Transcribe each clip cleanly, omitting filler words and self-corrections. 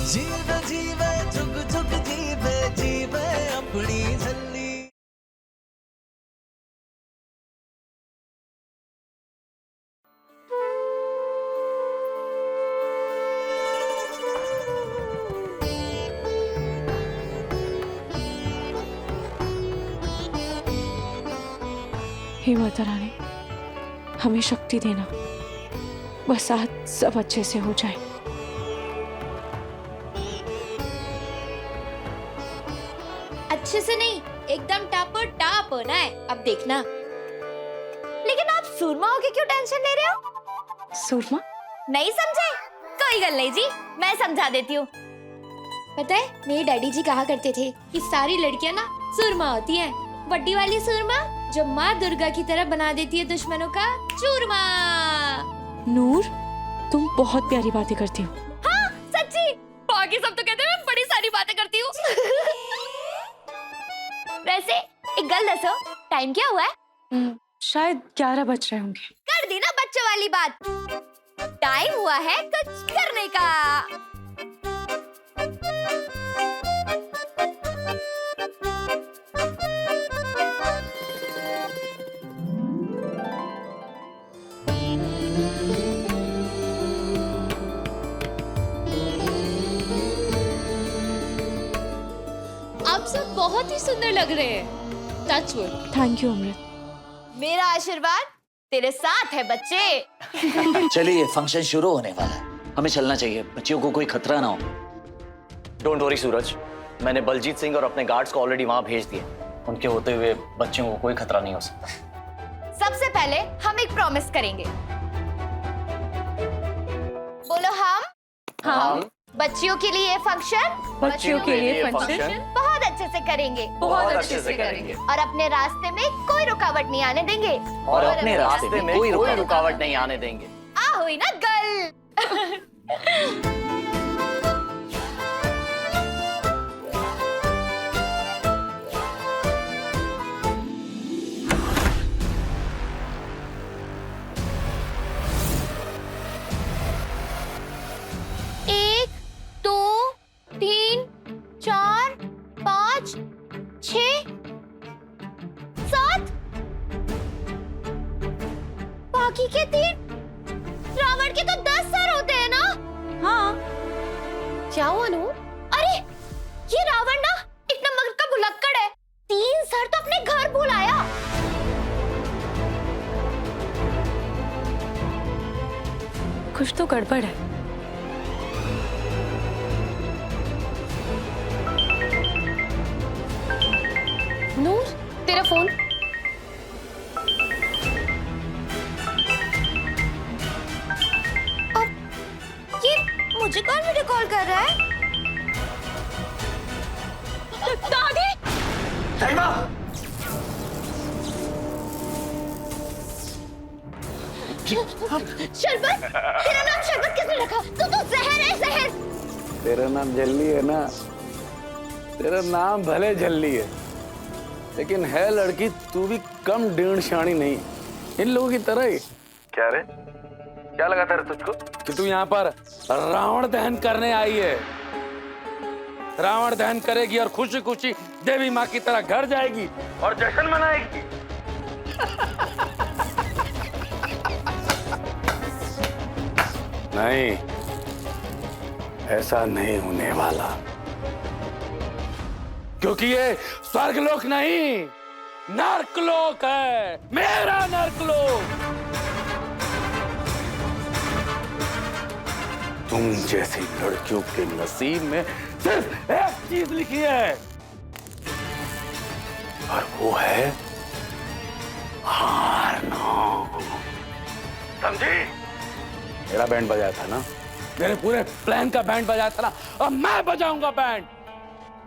जीवे जीवे जुग जुग जीवे जीवे अपनी झल्ली। हे माता रानी, हमें शक्ति देना, बस आज सब अच्छे से हो जाए। अच्छे से नहीं, एकदम टापो टाप होना है। अब देखना। लेकिन आप सूरमा होके क्यों टेंशन ले रहे हो? सूरमा? नहीं समझे? कोई गल नहीं जी, मैं समझा देती हूँ। पता है, मेरे डैडी जी कहा करते थे कि सारी लड़कियां ना सूरमा होती हैं। बड्डी वाली सूरमा जो माँ दुर्गा की तरह बना देती है दुश्मनों का चूरमा। नूर, तुम बहुत प्यारी बातें करती हो। हाँ सच्ची, बाकी सब तो कहते हैं मैं बड़ी सारी बातें करती हूँ। वैसे एक गल दसो, टाइम क्या हुआ है? शायद 11 बज रहे होंगे। कर दी ना बच्चों वाली बात। टाइम हुआ है कुछ करने का। आप सब बहुत ही सुंदर लग रहे हैं। Touch wood. थैंक यू अमृत। मेरा आशीर्वाद तेरे साथ है बच्चे। चलिए, फंक्शन शुरू होने वाला है, हमें चलना चाहिए, बच्चियों को कोई खतरा ना हो। डोंट वरी सूरज, मैंने बलजीत सिंह और अपने गार्ड्स को ऑलरेडी वहां भेज दिए। उनके होते हुए बच्चियों को कोई खतरा नहीं हो सकता। सबसे पहले हम एक प्रॉमिस करेंगे। बोलो हम बच्चियों के लिए बच्चियों के लिए फंक्शन बहुत अच्छे से करेंगे। बहुत अच्छे से करेंगे। और अपने रास्ते में कोई रुकावट नहीं आने देंगे। और अपने रास्ते में कोई रुकावट नहीं आने देंगे। आ हुई ना गल। एक, दो, तीन, चार, पाँच, 6, 7। बाकी के 3। रावण के तो 10 सर होते हैं ना? हाँ। क्या हुआ नू? अरे ये रावण ना एक नंबर का भुलक्कड़ है। 3 सर तो अपने घर भूल आया। कुछ तो गड़बड़ है। नूर, तेरा फोन। अब ये मुझे कौन वीडियो कॉल कर रहा है? दादी! शरबत? तेरा नाम शरबत किसने रखा? तू जहर है, जहर। तेरा नाम जल्ली है ना? तेरा नाम भले जल्ली है, लेकिन है लड़की तू भी कम डेढ़ शानी नहीं, इन लोगों की तरह ही। क्या रे, क्या लगा तेरे तुझको कि तू यहाँ पर रावण दहन करने आई है? रावण दहन करेगी और खुशी खुशी देवी माँ की तरह घर जाएगी और जश्न मनाएगी। नहीं, ऐसा नहीं होने वाला, क्योंकि ये स्वर्गलोक नहीं, नर्कलोक है, मेरा नर्कलोक। तुम जैसी लड़कियों के नसीब में सिर्फ एक चीज लिखी है, और वो है हारना। समझी? मेरा बैंड बजाया था ना, मेरे पूरे प्लान का बैंड बजाया था ना, और मैं बजाऊंगा बैंड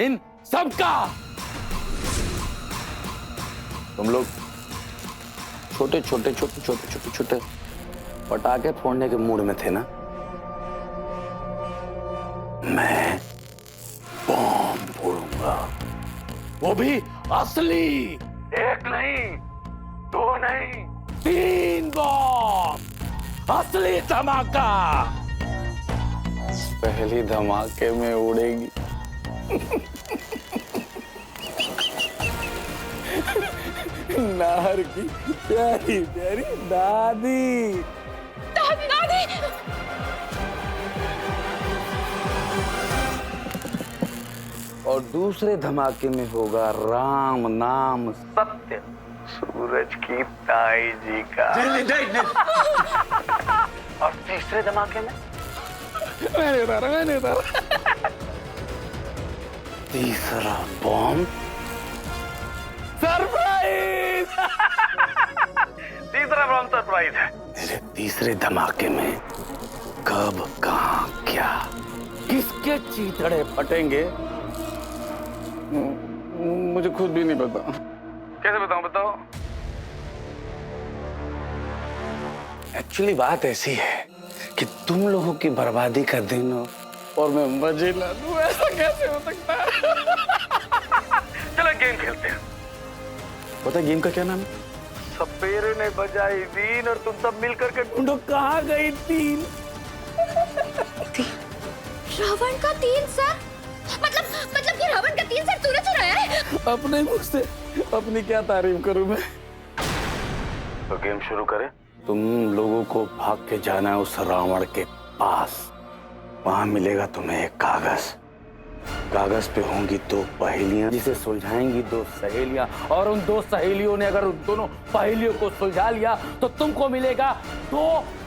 इन सबका। तुम लोग छोटे छोटे छोटे छोटे छोटे छोटे पटाखे फोड़ने के मूड में थे ना, मैं बम फोड़ूंगा, वो भी असली। एक नहीं, 2 नहीं, 3 बम, असली धमाका। पहली धमाके में उड़ेगी। नाहर की प्यारी प्यारी दादी। दादी और दूसरे धमाके में होगा राम नाम सत्य सूरज की ताई जी का। और तीसरे धमाके में मैंने बता रहा तीसरा बॉम्ब सरप्राइज। तीसरा बॉम्ब सरप्राइज है। मेरे तीसरे धमाके में कब कहाँ क्या किसके चीथड़े फटेंगे मुझे खुद भी नहीं पता। कैसे बताऊं? बताओ। एक्चुअली बात ऐसी है कि तुम लोगों की बर्बादी का दिन हो और मैं मजे ला लूं, ऐसा कैसे हो सकता है? चलो गेम खेलते हैं। पता गेम का क्या नाम है? सपेरे ने बजाई बीन और तुम सब मिलकर के ढूंढो कहाँ गई तीन। रावण का 3 सर? मतलब कि रावण का 3 सर तूने चुराया है? अपने मुझ से अपनी क्या तारीफ करूं मैं। तो गेम शुरू करें। तुम लोगों को भाग के जाना है उस रावण के पास। वहां मिलेगा तुम्हें एक कागज। कागज पे होंगी 2 पहेलियां जिसे सुलझाएंगी 2 सहेलियां और उन 2 सहेलियों ने अगर उन दोनों पहेलियों को सुलझा लिया तो तुमको मिलेगा 2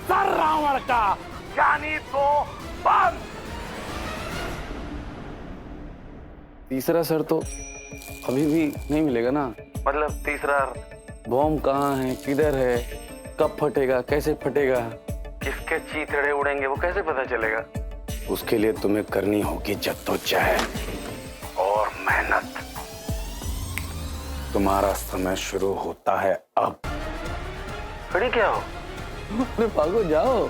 सर रावण का, यानी 2 बम। तीसरा सर तो अभी भी नहीं मिलेगा ना। मतलब तीसरा बॉम्ब कहाँ है, किधर है, कब फटेगा, कैसे फटेगा, किसके चीथड़े उड़ेंगे वो कैसे पता चलेगा? उसके लिए तुम्हें करनी होगी जद्दोजहद और मेहनत। तुम्हारा समय शुरू होता है अब। खड़ी क्या हो? अरे भागो जाओ।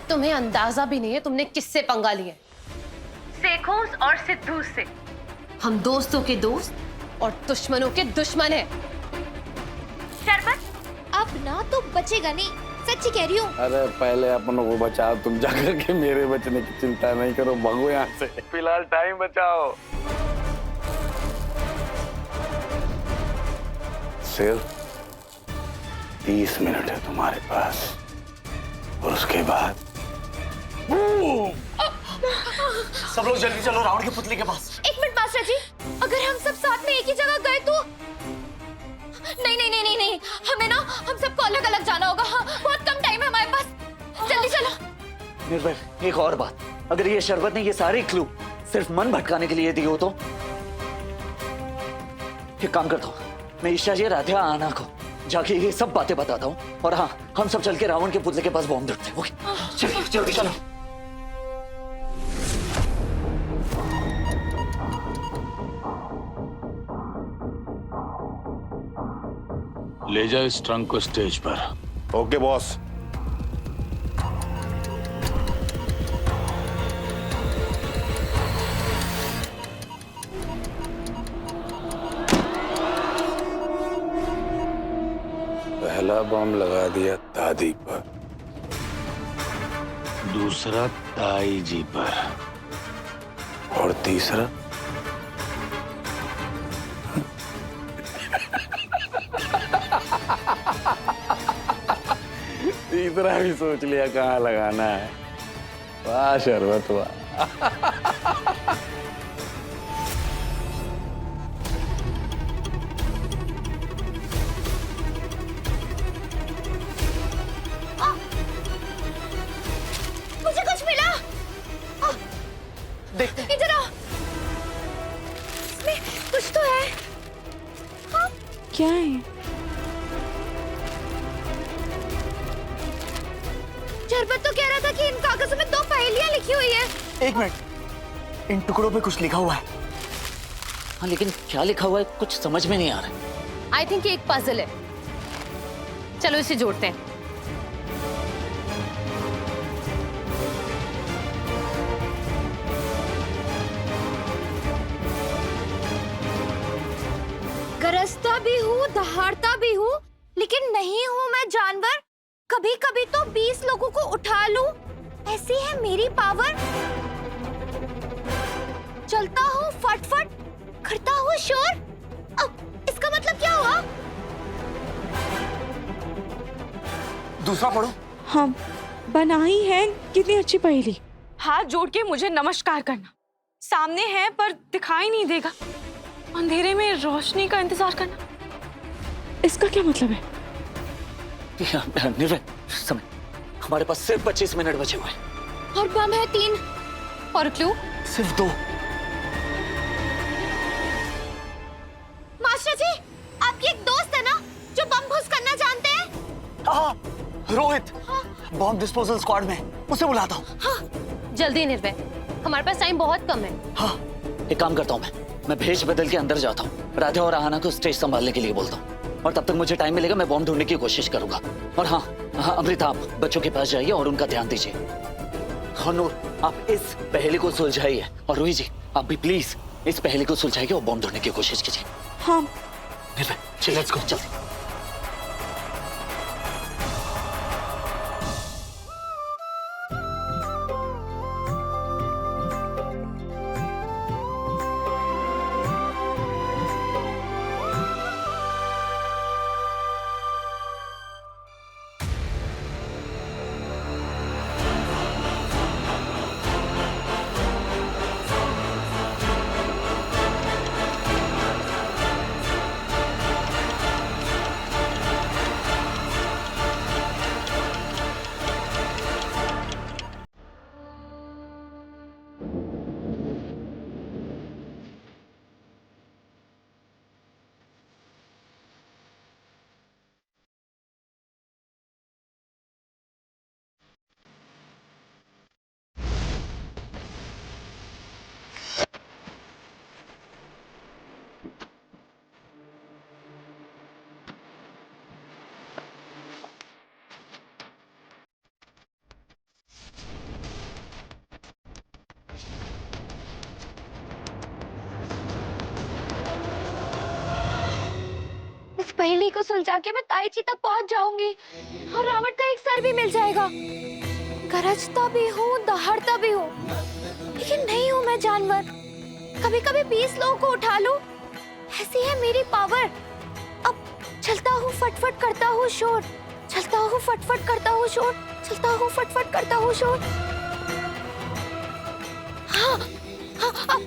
तुम्हें अंदाजा भी नहीं है तुमने किससे पंगा लिया। शेखोस और सिद्धू से। हम दोस्तों के दोस्त और दुश्मनों के दुश्मन हैं। शरबत अब ना तो बचेगा नहीं, सच्ची कह रही हूँ। अरे पहले अपनों को बचाओ, तुम जाकर के मेरे बचने की चिंता नहीं करो। भागो यहाँ से, फिलहाल टाइम बचाओ। सिर्फ 30 मिनट है तुम्हारे पास और उसके बाद सब लोग जल्दी चलो रावण के पुतले के पास। 1 मिनट मास्टर जी, अगर हम सब साथ में एक ही जगह गए तो? नहीं, हमें ना हम सबको अलग अलग जाना होगा। हाँ, बहुत कम टाइम है हमारे पास। जल्दी चलो। निर्भय, एक और बात, अगर ये शरबत ने ये सारे क्लू सिर्फ मन भटकाने के लिए दिए हो तो एक काम करता हूँ, मैं ईशा जी, राधिया, आना को जाके ये सब बातें बताता हूँ और हाँ, हम सब चल के रावण के पुतले के पास बॉम्ब धरते हैं। ओके, चलिए जल्दी चलो। ले जाओ इस ट्रंक को स्टेज पर। Okay boss. पहला बम लगा दिया दादी पर, दूसरा ताई जी पर और तीसरा तीसरा भी सोच लिया कहाँ लगाना है। वाह शरबत वाह। मुझे कुछ मिला। देखते हैं। इधर आओ, इसमें कुछ तो है। हाँ? क्या है? शरबत तो कह रहा था कि इन कागजों में 2 पहेलियां लिखी हुई है। 1 मिनट, इन टुकड़ों पे कुछ लिखा हुआ है। हाँ, लेकिन क्या लिखा हुआ है कुछ समझ में नहीं आ रहा। आई थिंक ये एक पजल है। चलो इसे जोड़ते हैं। गरजता भी हूँ, दहाड़ता भी हूँ, लेकिन नहीं हूँ मैं जानवर। कभी कभी तो 20 लोगों को उठा लूं, ऐसी है मेरी पावर। चलता हूँ फटफट, करता हूँ शोर। अब इसका मतलब क्या हुआ? दूसरा पढ़ो। हाँ, बनाई है कितनी अच्छी पहेली। हाथ जोड़ के मुझे नमस्कार करना, सामने है पर दिखाई नहीं देगा, अंधेरे में रोशनी का इंतजार करना, इसका क्या मतलब है? निर्भय, समय हमारे पास सिर्फ 25 मिनट बचे हुए हैं। और बम है 3। और क्लू? सिर्फ 2। मास्टर जी, आपकी एक दोस्त है ना जो बम घुस करना जानते हैं? हाँ, रोहित। बॉम्ब डिस्पोजल स्क्वाड में, उसे बुलाता हूँ। जल्दी निर्भय, हमारे पास टाइम बहुत कम है। हाँ, एक काम करता हूँ, मैं भेष बदल के अंदर जाता हूँ, राधा और आहाना को स्टेज संभालने के लिए बोलता हूँ, और तब तक मुझे टाइम मिलेगा, मैं बॉम्ब ढूंढने की कोशिश करूंगा। और हाँ, अमृता, आप बच्चों के पास जाइए और उनका ध्यान दीजिए। हाँ नूर, आप इस पहेली को सुलझाइए, और रोहित जी आप भी प्लीज इस पहेली को सुलझाइए और बॉम्ब ढूंढने की कोशिश कीजिए। हाँ। लेट्स गो, चल। इस पहेली को सुलझा के मैं ताईची तक पहुंच जाऊंगी और रावण का एक सर भी मिल जाएगा। गरजता भी हूँ, दहाड़ता भी हूँ, लेकिन नहीं हूँ मैं जानवर। कभी कभी 20 लोगों को उठा लूं, ऐसी है मेरी पावर। अब चलता हूँ फटफट करता हूँ शोर, चलता हूँ फटफट करता हूँ शोर, चलता हूँ फटफट करता हूँ शोर। हाँ, हाँ,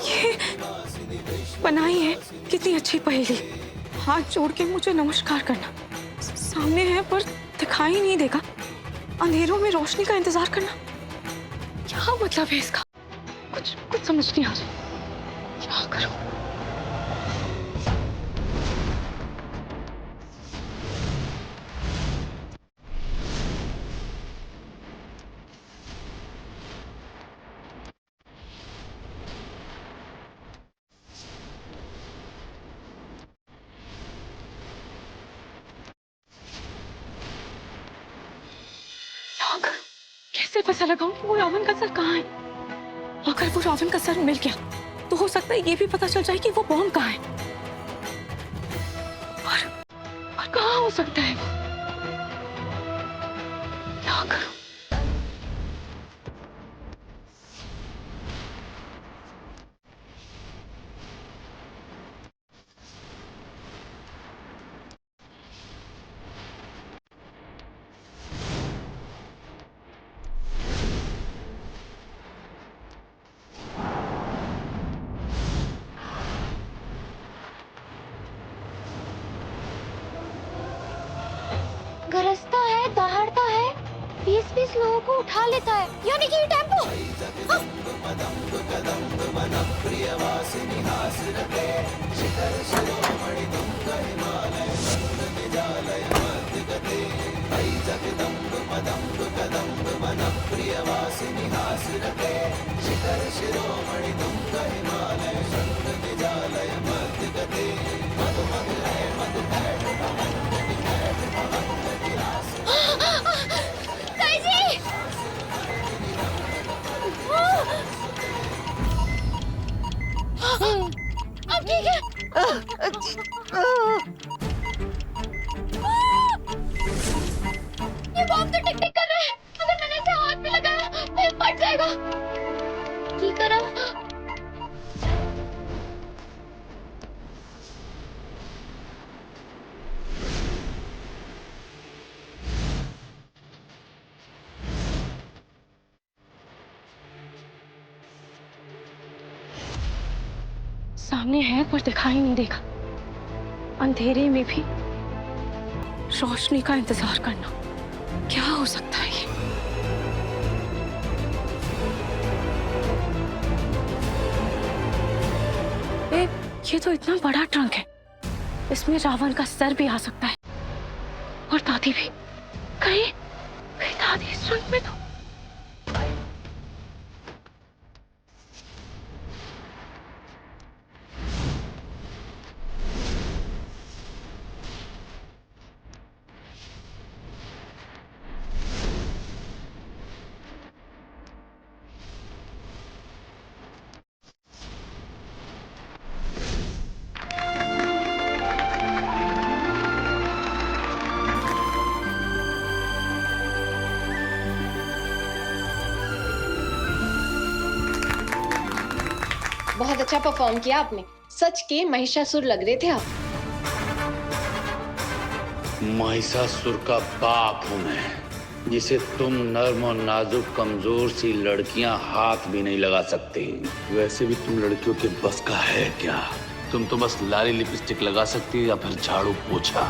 ये बनाई है कितनी अच्छी पहेली। हाथ जोड़ के मुझे नमस्कार करना, सामने है पर दिखाई नहीं देगा, अंधेरों में रोशनी का इंतजार करना, क्या मतलब है इसका? कुछ समझ नहीं आ रहा, क्या करूं? कैसे पता लगाऊं कि वो रावण का सर कहाँ है? अगर वो रावण का सर मिल गया तो हो सकता है ये भी पता चल जाए कि वो बॉम्ब कहाँ है। और कहाँ हो सकता है वो? क्या करूं? गरजता है, दहाड़ता है, 20 लोगों को उठा लेता है, यानी कि ये टेम्पो। ताईजी! अब ठीक है। सामने है पर दिखाई नहीं देगा। अंधेरे में भी रोशनी का इंतजार करना, क्या हो सकता है ये? ये तो इतना बड़ा ट्रंक है, इसमें रावण का सर भी आ सकता है और दादी भी। कहीं कहीं दादी इस ट्रंक में तो। बहुत अच्छा परफॉर्म किया आपने, सच के महिषासुर लग रहे थे आप। महिषासुर का बाप हूं मैं, जिसे तुम नर्म और नाजुक कमजोर सी लड़कियां हाथ भी नहीं लगा सकती। वैसे भी तुम लड़कियों के बस का है क्या? तुम तो बस लाली लिपस्टिक लगा सकती हो या फिर झाड़ू पोछा।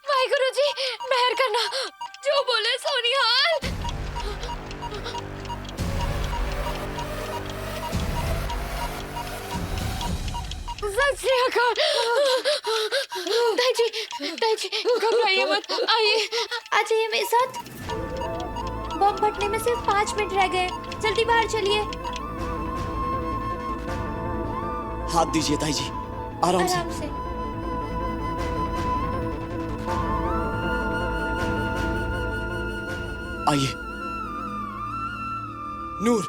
वाहिगुरु जी, मेहर करना, जो बोले सोनिहाल। सत श्री अकाल। दाई जी, घबराइए मत, आइए, आ जाइए मेरे साथ। बम फटने में सिर्फ 5 मिनट रह गए, जल्दी बाहर चलिए। हाथ दीजिए ताई जी, आराम से। आराम से। आइए। नूर,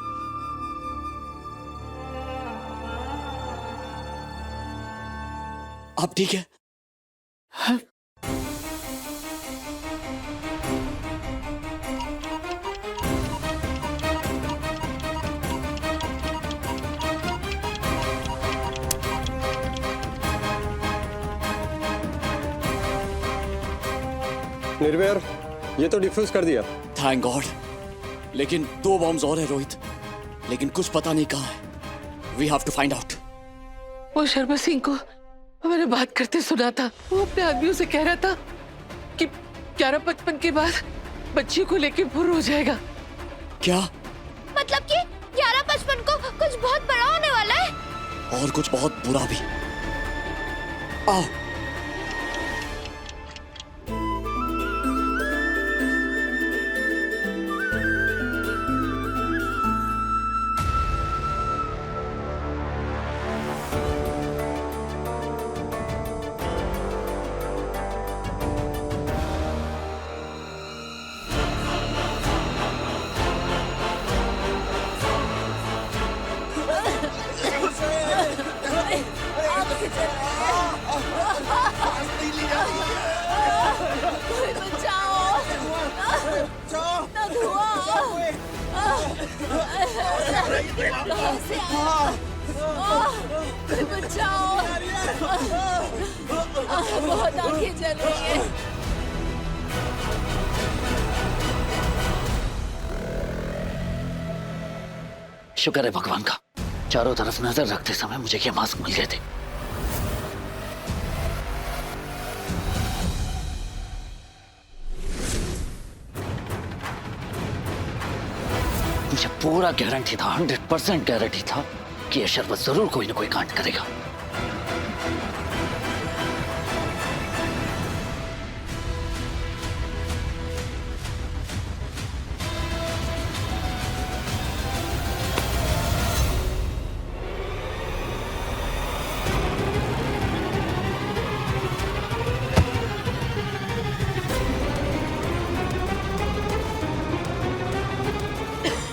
आप ठीक है? निर्भयर, ये तो डिफ्यूज कर दिया। Thank God. लेकिन 2 बॉम्ब्स और है रोहित, लेकिन कुछ पता नहीं कहाँ है। We have to find out. वो शर्मा सिंह को मैंने बात करते सुना था। वो अपने आदमियों से कह रहा था कि 11:55 के बाद बच्ची को लेके फुर हो जाएगा। क्या? मतलब कि 11:55 को कुछ बहुत बड़ा होने वाला है। और कुछ बहुत बुरा भी। आओ। बहुत आंखें जल रही है। शुक्र है भगवान का, चारों तरफ नजर रखते समय मुझे ये मास्क मिल गए थे। मुझे पूरा गारंटी था, 100% गारंटी था कि ये शरबत जरूर कोई ना कोई कांड करेगा।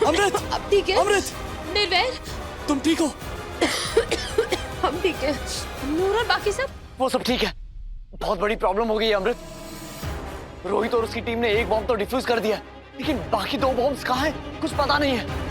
अमृत, अब ठीक है? अमृत, निर्वैर, तुम ठीक हो? हम ठीक है। नूर और बाकी सब? वो सब ठीक है। बहुत बड़ी प्रॉब्लम हो गई है अमृत। रोहित और उसकी टीम ने एक बॉम्ब तो डिफ्यूज कर दिया, लेकिन बाकी 2 बॉम्ब्स कहाँ हैं? कुछ पता नहीं है।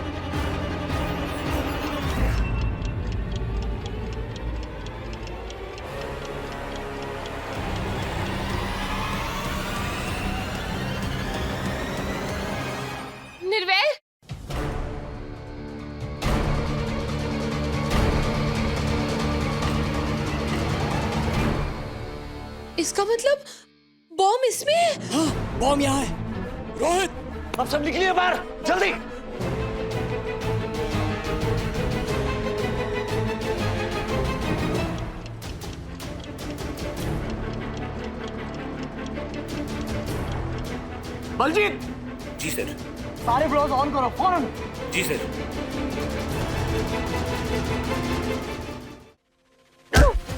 इसका मतलब बॉम्ब इसमें है। हाँ, बॉम्ब यहाँ है। रोहित, अब सब निकलिए बाहर, जल्दी। बलजीत। जी सर। सारे ब्राउज ऑन करो फौरन। जी सर।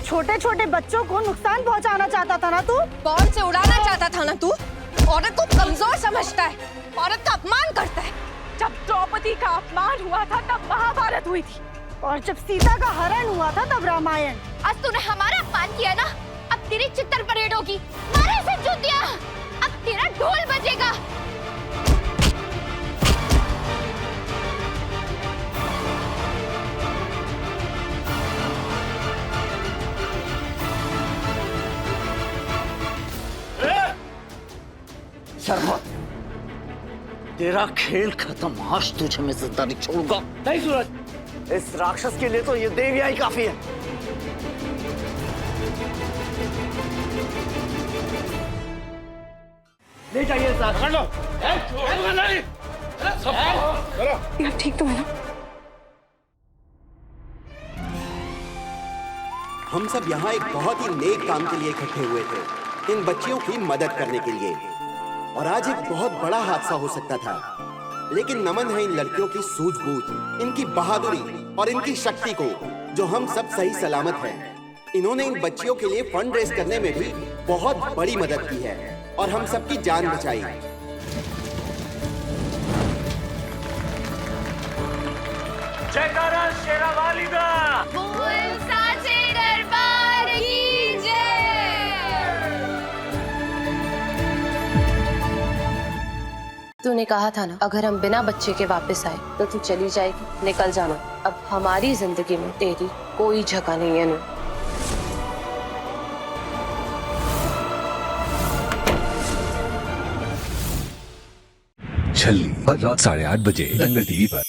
छोटे छोटे बच्चों को नुकसान पहुंचाना चाहता था ना तू? बॉम्ब से उड़ाना चाहता था ना तू? औरत को कमजोर समझता है, औरत का अपमान करता है। जब द्रौपदी का अपमान हुआ था तब महाभारत हुई थी, और जब सीता का हरण हुआ था तब रामायण। आज तूने हमारा अपमान किया ना, अब तेरी चित्तर परेड होगी। मारे से जूतियां, अब तेरा ढोल बजेगा। शर्मा, तेरा खेल खत्म। आज तुझे मैं जिंदा नहीं छोड़ूंगा। नहीं सूरज, इस राक्षस के लिए तो ये देवियां ही काफी है। ले जाइए साथ। पकड़ लो। आप ठीक तो है ना? हम सब यहाँ एक बहुत ही नेक काम के लिए इकट्ठे हुए थे, इन बच्चियों की मदद करने के लिए। और आज एक बहुत बड़ा हादसा हो सकता था, लेकिन नमन है इन लड़कियों की सूझबूझ, इनकी बहादुरी और इनकी शक्ति को, जो हम सब सही सलामत हैं। इन्होंने इन बच्चियों के लिए फंड रेज करने में भी बहुत बड़ी मदद की है और हम सबकी जान बचाई। जयकारा शेरावाली दा। बोल साचे दरबार की जय। तूने कहा था ना, अगर हम बिना बच्चे के वापस आए तो तू चली जाएगी, निकल जाना। अब हमारी जिंदगी में तेरी कोई जगह नहीं है ना। छल्ली, रात 8:30 बजे दंगल टीवी पर।